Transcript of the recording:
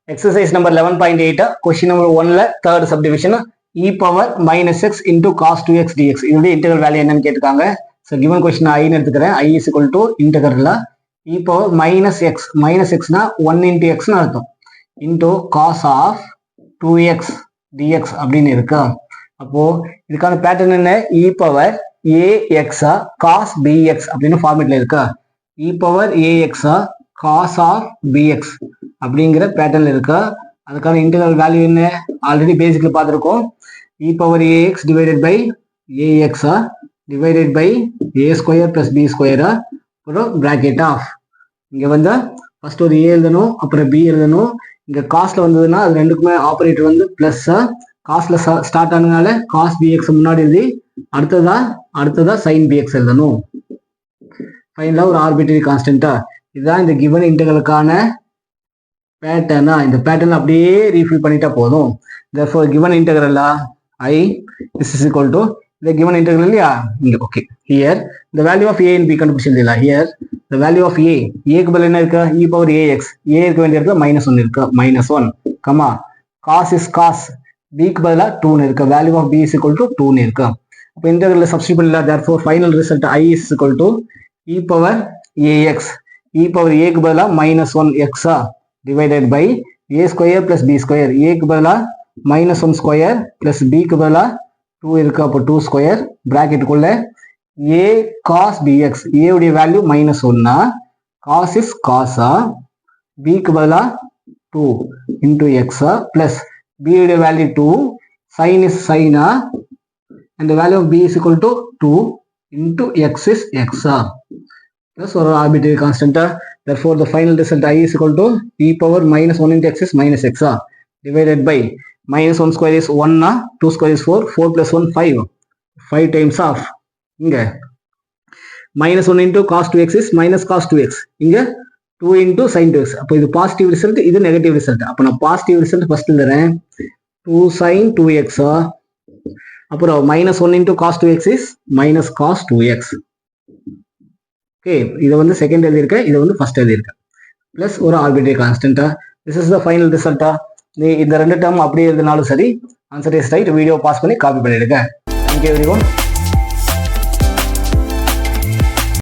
Exercise number 11.8 question number 1ல third subdivision e power minus x into cos 2x dx இதோட integral value என்னன்னு கேட்டிருக்காங்க. So given question I ன்னு எடுத்துக்கிறேன். I is equal to integral e power minus x னா 1 into x ன்னு அர்த்தம் into cos of 2x dx அப்படின்னு இருக்கு. அப்போ இதுக்கான பேட்டர்ன் என்ன? e power ax cos bx அப்படின்னு ஃபார்மேட்ல இருக்கு. e power ax cos of bx அப்படிங்கிற பேட்டர்ன்ல இருக்கு. அதுக்கான இன்டெகிரல் வேல்யூ என்ன? ஆல்ரெடி பேசிக்ல பார்த்திருக்கோம். e power ax divided by ax divided by a square plus b square அப்புறம் bracket of இங்க வந்து ஃபர்ஸ்ட் ஒரு a எழுதணும், அப்புறம் b எழுதணும். இங்க காஸ்ல வந்ததுன்னா அது ரெண்டுக்குமே ஆபரேட்டர் வந்து பிளஸ், காஸ்ல ஸ்டார்ட் ஆனதுனால cos bx முன்னாடி எழுதி அடுத்ததா sin bx எழுதணும். ஃபைனலா ஒரு ஆர்பிட்ரரி கான்ஸ்டன்டா இதுதான் இந்த given இன்டெகிரலுக்கான பேட்டர்னா. இந்த பேட்டர்ன் அப்படியே ரீஃபில் பண்ணிட்டா போதும். therefore given integral I this is equal to the given integral இல்லையா இங்க. Okay, here the value of a and b கண்டுபிடிச்சது இல்ல. here the value of a க்கு பதிலா என்ன இருக்கு? e power ax a இருக்க வேண்டிய இடத்துல -1 இருக்கு. -1 comma cos is cos b க்கு பதிலா 2 ன்னு இருக்கு. value of b is equal to 2 ன்னு இருக்கு. அப்ப இன்டெகிரல்ல சப்ஸ்டிட்யூட் பண்ணலாம். therefore final result I is equal to e power ax e power a க்கு பதிலா -1x divided by a square plus b square a க்கு பதிலா -1 square plus b க்கு பதிலா 2 இருக்கு. அப்போ 2 square bracket குள்ள a cos bx a உடைய வேல்யூ -1 னா cos is cos b க்கு பதிலா 2 into x plus b உடைய value 2 sin is sin and the value of b is equal to 2 into x is x plus ஒரு arbitrary constant. Therefore the final result I is equal to e power -1 into x is -x divided by -1 square is 1 2 square is 4 4 plus 1 5 times of இங்க -1 into cos 2x is minus cos 2x இங்க 2 into sin 2x. அப்போ இது positive result, இது negative result. அப்போ நான் positive result first எழுதுறேன். 2 sin 2x அப்புறம் -1 into cos 2x is minus cos 2x. Okay, இதை வந்து செகண்ட் எழுதியிருக்கேன், இதை வந்து ஃபர்ஸ்ட் எழுதியிருக்கேன். பிளஸ் ஒரு ஆர்பிட்ரரி கான்ஸ்டன்டா. திஸ் இஸ் த ஃபைனல் ரிசல்ட்டா. இந்த ரெண்டு டேர்ம் அப்படியே எழுதினாலும் சரி, answer is right. Video pause பண்ணி காப்பி பண்ணிடுங்க. Thank you everyone.